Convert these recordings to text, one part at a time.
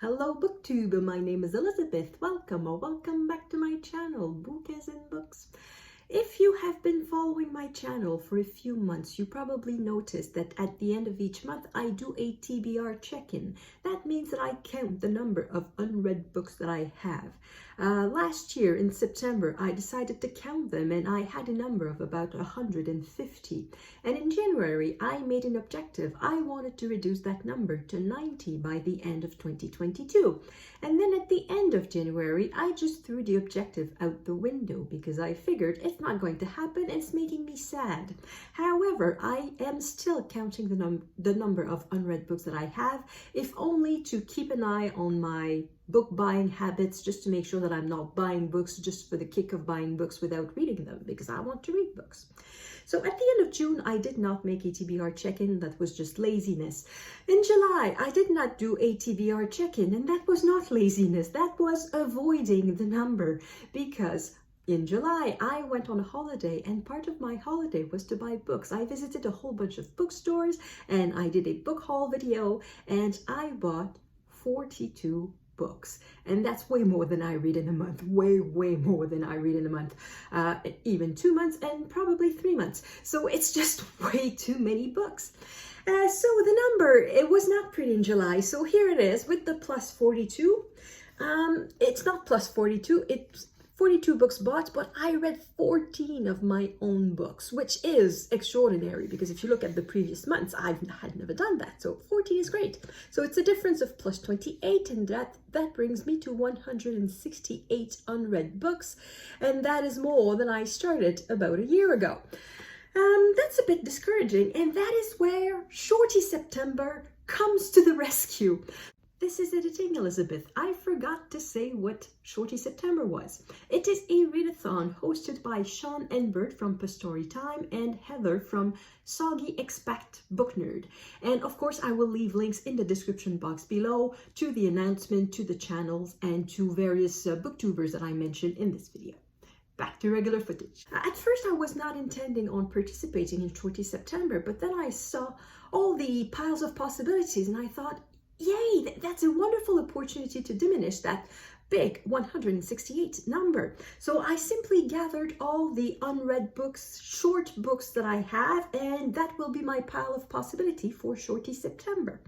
Hello Booktube, my name is Elizabeth. Welcome or welcome back to my channel, Book as in Books. If you have been following my channel for a few months, you probably noticed that at the end of each month, I do a TBR check-in. That means that I count the number of unread books that I have. Last year in September, I decided to count them and I had a number of about 150. And in January, I made an objective. I wanted to reduce that number to 90 by the end of 2022. And then at the end of January, I just threw the objective out the window because I figured it's not going to happen. It's making me sad. However, I am still counting the number of unread books that I have, if only to keep an eye on my book buying habits, just to make sure that I'm not buying books just for the kick of buying books without reading them, because I want to read books. So at the end of June, I did not make a TBR check-in. That was just laziness. In July, I did not do a TBR check-in, and that was not laziness. That was avoiding the number, because in July, I went on a holiday, and part of my holiday was to buy books. I visited a whole bunch of bookstores, and I did a book haul video, and I bought 42 books, and that's way more than I read in a month. Way more than I read in a month, even 2 months and probably 3 months. So it's just way too many books. So the number, it was not pretty in July, so here it is with the plus 42. It's not plus 42, it's 42 books bought, but I read 14 of my own books, which is extraordinary because if you look at the previous months, I had never done that. So 14 is great. So it's a difference of plus 28, and that brings me to 168 unread books, and that is more than I started about a year ago. That's a bit discouraging, and that is where Shorty September comes to the rescue. This is editing, Elizabeth. I forgot to say what Shorty September was. It is a readathon hosted by Sian and Bert from PaStory Time and Heather from Soggy, Expat, Booknerd. And of course, I will leave links in the description box below to the announcement, to the channels, and to various booktubers that I mentioned in this video. Back to regular footage. At first, I was not intending on participating in Shorty September, but then I saw all the piles of possibilities and I thought, yay, that's a wonderful opportunity to diminish that big 168 number. So I simply gathered all the unread books, short books that I have, and that will be my pile of possibility for Shorty September.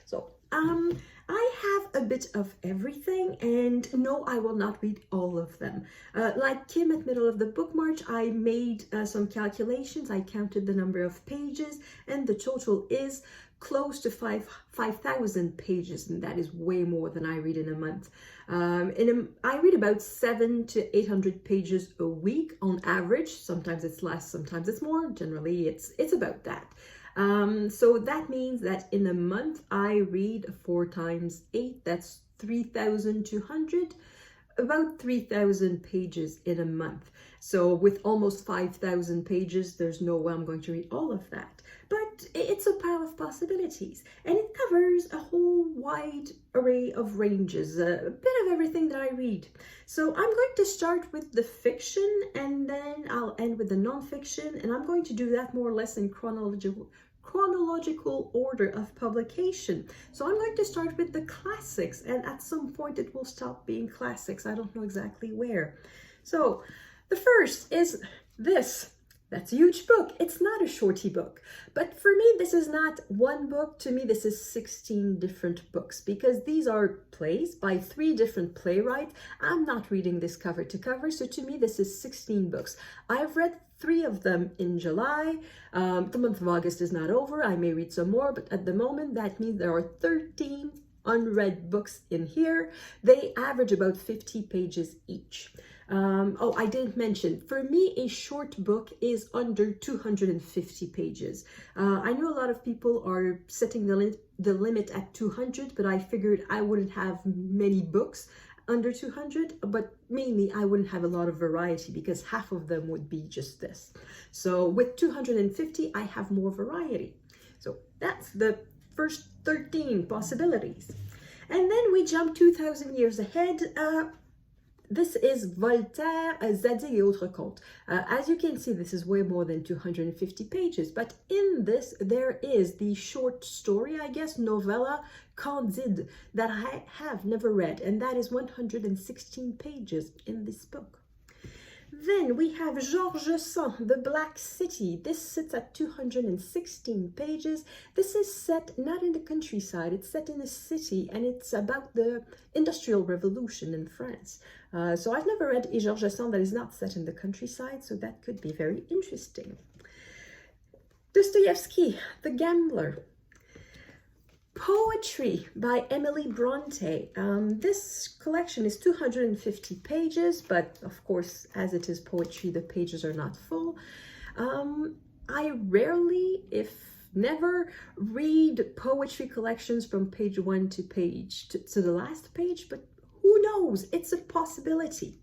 So I have a bit of everything, and no, I will not read all of them. Like Kim at Middle of the Book March, I made some calculations. I counted the number of pages, and the total is close to 5,000 pages, and that is way more than I read in a month. I read about 700 to 800 pages a week on average. Sometimes it's less, sometimes it's more. Generally, it's about that. So that means that in a month, I read 4 times 8, that's 3,200, about 3,000 pages in a month. So with almost 5,000 pages, there's no way I'm going to read all of that. But it's a pile of possibilities, and it covers a whole wide array of ranges, a bit of everything that I read. So I'm going to start with the fiction, and then I'll end with the nonfiction, and I'm going to do that more or less in chronological order of publication. So I'm going to start with the classics, and at some point it will stop being classics. I don't know exactly where. So the first is this. That's a huge book. It's not a shorty book. But for me, this is not one book. To me, this is 16 different books because these are plays by 3 different playwrights. I'm not reading this cover to cover. So to me, this is 16 books. I've read 3 of them in July. The month of August is not over. I may read some more, but at the moment, that means there are 13 unread books in here. They average about 50 pages each. Oh, I didn't mention, for me, a short book is under 250 pages. I know a lot of people are setting the limit at 200, but I figured I wouldn't have many books under 200, but mainly I wouldn't have a lot of variety because half of them would be just this. So with 250, I have more variety. So that's the first 13 possibilities. And then we jump 2,000 years ahead. This is Voltaire, Zadig et autres contes. As you can see, this is way more than 250 pages, but in this there is the short story, I guess, novella Candide, that I have never read, and that is 116 pages in this book. Then we have Georges Sand, The Black City. This sits at 216 pages. This is set not in the countryside, it's set in a city, and it's about the Industrial Revolution in France. So I've never read a Georges Sand that is not set in the countryside, so that could be very interesting. Dostoevsky, The Gambler. Poetry by Emily Bronte. This collection is 250 pages, but of course, as it is poetry, the pages are not full. I rarely, if never, read poetry collections from page 1 to to the last page, but who knows? It's a possibility.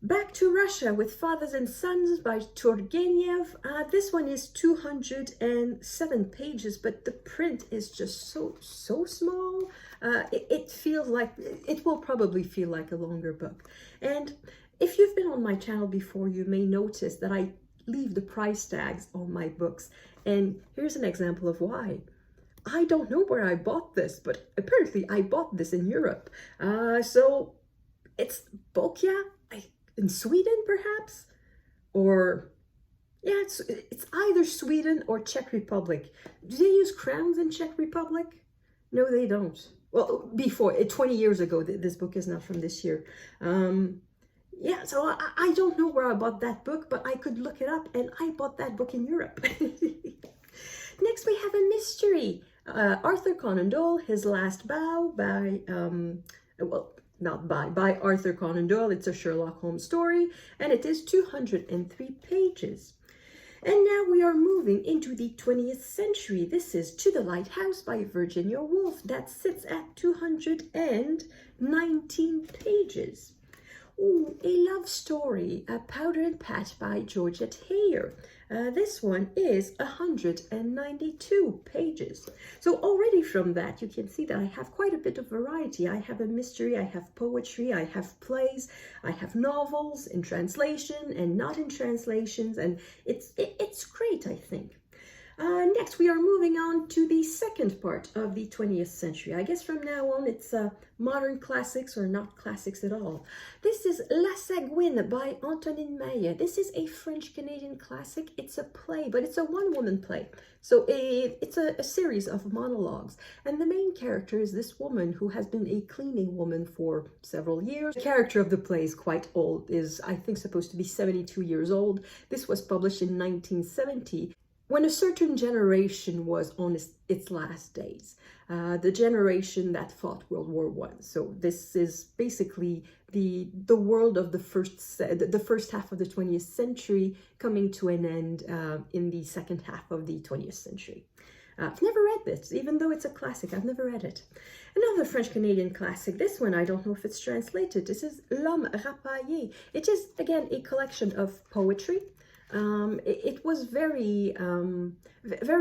Back to Russia with Fathers and Sons by Turgenev. This one is 207 pages, but the print is just so small. It feels like, it will probably feel like a longer book. And if you've been on my channel before, you may notice that I leave the price tags on my books. And here's an example of why. I don't know where I bought this, but apparently I bought this in Europe. So it's Bokia, in Sweden, perhaps? Or, yeah, it's either Sweden or Czech Republic. Do they use crowns in Czech Republic? No, they don't. Well, before, 20 years ago, this book is not from this year. Yeah, so I don't know where I bought that book, but I could look it up, and I bought that book in Europe. Next, we have a mystery. Arthur Conan Doyle, His Last Bow by, by Arthur Conan Doyle. It's a Sherlock Holmes story, and it is 203 pages. And now we are moving into the 20th century. This is To the Lighthouse by Virginia Woolf, that sits at 219 pages. Ooh, a love story, Powder and Pat by Georgette Heyer. This one is 192 pages. So already from that, you can see that I have quite a bit of variety. I have a mystery, I have poetry, I have plays, I have novels in translation and not in translations, and it's great, I think. Next, we are moving on to the second part of the 20th century. I guess from now on, it's modern classics or not classics at all. This is La Sagouine by Antonine Maillet. This is a French-Canadian classic. It's a play, but it's a one-woman play. So it's a series of monologues. And the main character is this woman who has been a cleaning woman for several years. The character of the play is quite old, is I think supposed to be 72 years old. This was published in 1970. When a certain generation was on its last days, the generation that fought World War I. So this is basically the world of the first half of the 20th century coming to an end in the second half of the 20th century. I've never read this, even though it's a classic. I've never read it. Another French-Canadian classic. This one, I don't know if it's translated. This is L'Homme rapaillé. It is, again, a collection of poetry. It was very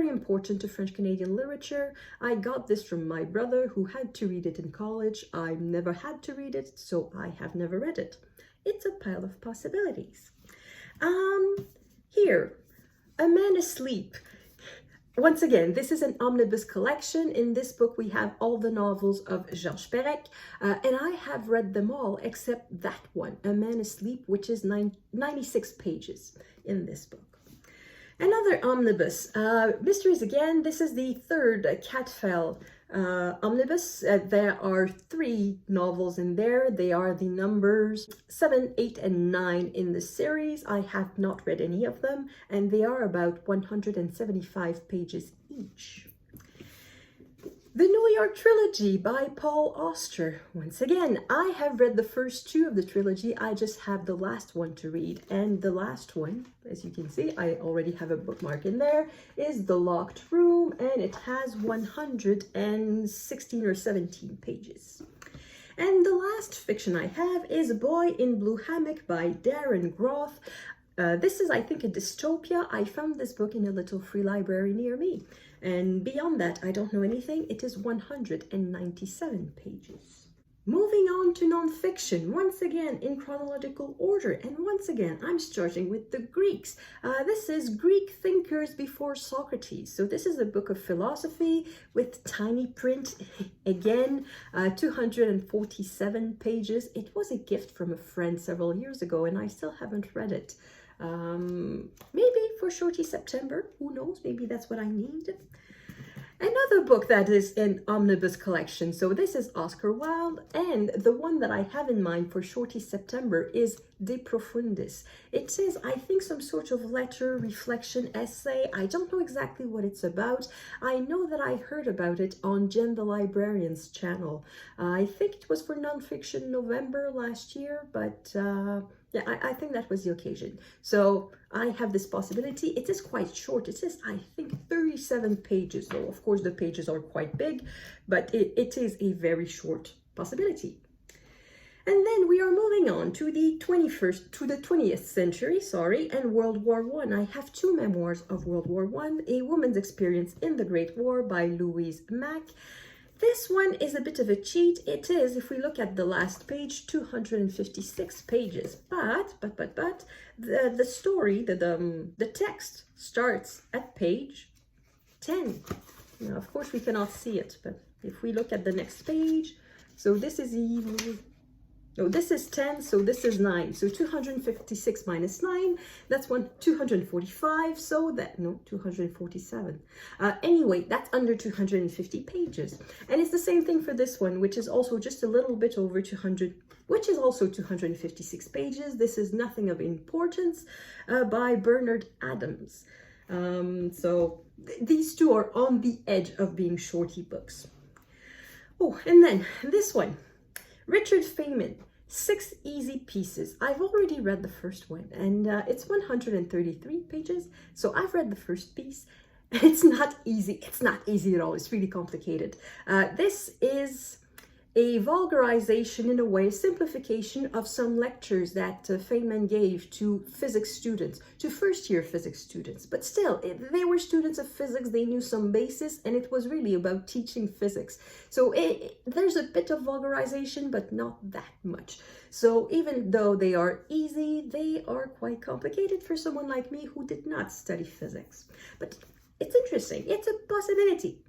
important to French-Canadian literature. I got this from my brother, who had to read it in college. I never had to read it, so I have never read it. It's a pile of possibilities. Here, A Man Asleep. Once again, this is an omnibus collection. In this book, we have all the novels of Georges Perec, and I have read them all except that one, A Man Asleep, which is 96 pages in this book. Another omnibus, mysteries again. This is the third Cadfael omnibus. There are 3 novels in there. They are the numbers 7, 8, and 9 in the series. I have not read any of them, and they are about 175 pages each. The New York Trilogy by Paul Auster. Once again, I have read the first 2 of the trilogy. I just have the last one to read. And the last one, as you can see, I already have a bookmark in there, is The Locked Room, and it has 116 or 17 pages. And the last fiction I have is Boy in Blue Hammock by Darren Groth. This is, I think, a dystopia. I found this book in a little free library near me. And beyond that, I don't know anything. It is 197 pages. Moving on to nonfiction, once again in chronological order, and once again I'm starting with the Greeks. This is Greek Thinkers Before Socrates. So this is a book of philosophy with tiny print, again, 247 pages. It was a gift from a friend several years ago and I still haven't read it. Maybe for Shorty September, who knows, maybe that's what I need. Another book that is in Omnibus collection. So this is Oscar Wilde, and the one that I have in mind for Shorty September is De Profundis. It is, I think, some sort of letter, reflection, essay. I don't know exactly what it's about. I know that I heard about it on Jen the Librarian's channel. I think it was for Nonfiction November last year, but yeah, I think that was the occasion. So I have this possibility. It is quite short. It is, I think, 37 pages. So of course the pages are quite big, but it is a very short possibility. And then we are moving on to the 20th century, and World War I. I have two memoirs of World War I, A Woman's Experience in the Great War by Louise Mack. This one is a bit of a cheat. It is, if we look at the last page, 256 pages. But the story, the text starts at page 10. Now, of course, we cannot see it, but if we look at the next page, so this is no, this is 10, so this is 9. So 256 minus 9, that's 245, so that, no, 247. Anyway, that's under 250 pages. And it's the same thing for this one, which is also just a little bit over 200, which is also 256 pages. This is Nothing of Importance by Bernard Adams. So these two are on the edge of being shorty books. Oh, and then this one. Richard Feynman, 6 Easy Pieces. I've already read the first one and it's 133 pages. So I've read the first piece. It's not easy. It's not easy at all. It's really complicated. This is a vulgarization, in a way, simplification of some lectures that Feynman gave to physics students, to first-year physics students. But still, they were students of physics, they knew some basis, and it was really about teaching physics. So there's a bit of vulgarization, but not that much. So even though they are easy, they are quite complicated for someone like me who did not study physics. But it's interesting. It's a possibility.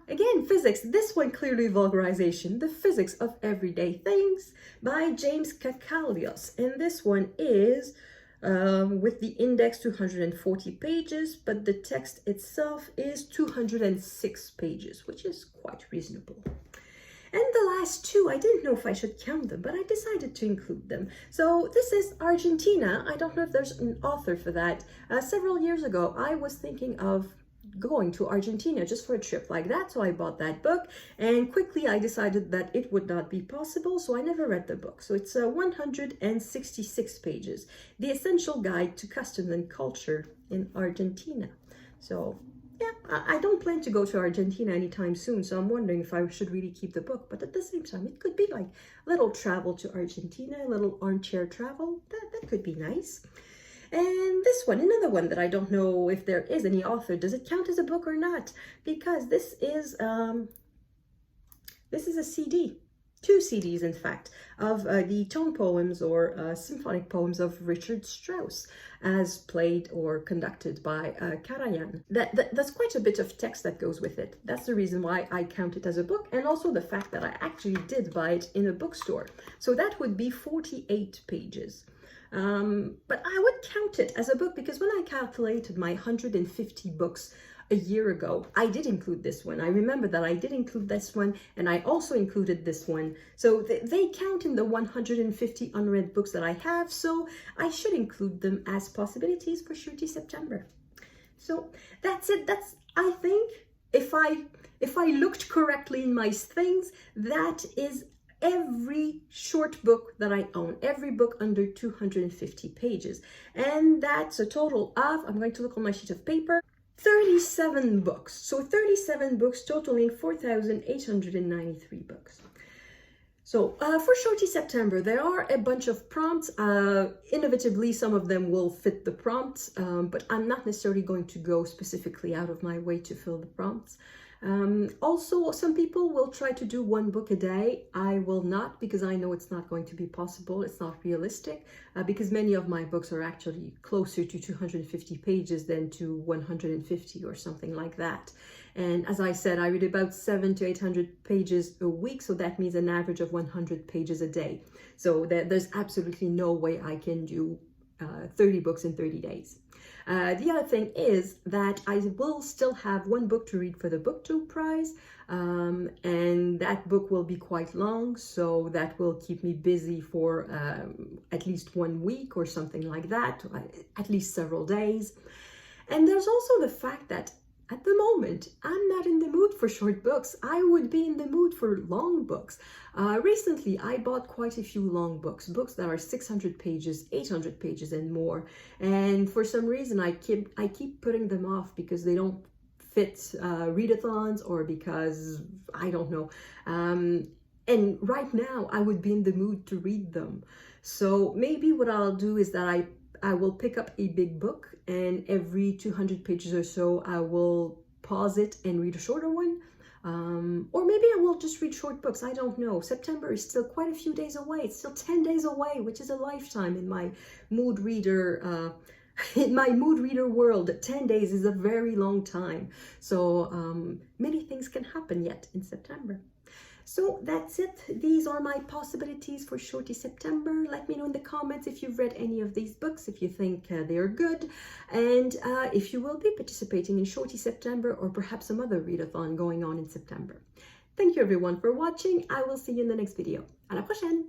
Again, physics. This one clearly vulgarization. The Physics of Everyday Things by James Kakalios. And this one is with the index 240 pages, but the text itself is 206 pages, which is quite reasonable. And the last two, I didn't know if I should count them, but I decided to include them. So this is Argentina. I don't know if there's an author for that. Several years ago, I was thinking of going to Argentina just for a trip like that. So I bought that book and quickly I decided that it would not be possible. So I never read the book. So it's 166 pages. The Essential Guide to Customs and Culture in Argentina. So yeah, I don't plan to go to Argentina anytime soon, so I'm wondering if I should really keep the book. But at the same time, it could be like a little travel to Argentina, a little armchair travel. That could be nice. And this one, another one that I don't know if there is any author. Does it count as a book or not? Because this is a CD. 2 CDs, in fact, of the tone poems or symphonic poems of Richard Strauss, as played or conducted by Karajan. That's quite a bit of text that goes with it. That's the reason why I count it as a book, and also the fact that I actually did buy it in a bookstore. So that would be 48 pages. But I would count it as a book because when I calculated my 150 books a year ago, I did include this one. I remember that I did include this one, and I also included this one. So they count in the 150 unread books that I have, so I should include them as possibilities for Shorty September. So that's it. That's, I think, if I looked correctly in my things, that is every short book that I own, every book under 250 pages. And that's a total of, I'm going to look on my sheet of paper, 37 books. So 37 books totaling 4,893 books. So for Shorty September, there are a bunch of prompts. Inevitably, some of them will fit the prompts, but I'm not necessarily going to go specifically out of my way to fill the prompts. Also, some people will try to do one book a day. I will not, because I know it's not going to be possible. It's not realistic, because many of my books are actually closer to 250 pages than to 150 or something like that. And as I said, I read about 700 to 800 pages a week, so that means an average of 100 pages a day. So there's absolutely no way I can do 30 books in 30 days. The other thing is that I will still have one book to read for the Booktube prize, and that book will be quite long, so that will keep me busy for at least 1 week or something like that, at least several days. And there's also the fact that at the moment, I'm not in the mood for short books. I would be in the mood for long books. Recently, I bought quite a few long books that are 600 pages, 800 pages and more. And for some reason, I keep putting them off because they don't fit readathons, or because, I don't know. And right now, I would be in the mood to read them. So maybe what I'll do is that I will pick up a big book, and every 200 pages or so, I will pause it and read a shorter one. Or maybe I will just read short books. I don't know. September is still quite a few days away. It's still 10 days away, which is a lifetime in my mood reader world. 10 days is a very long time. So many things can happen yet in September. So that's it. These are my possibilities for Shorty September. Let me know in the comments if you've read any of these books, if you think they are good, and if you will be participating in Shorty September or perhaps some other readathon going on in September. Thank you everyone for watching. I will see you in the next video. À la prochaine!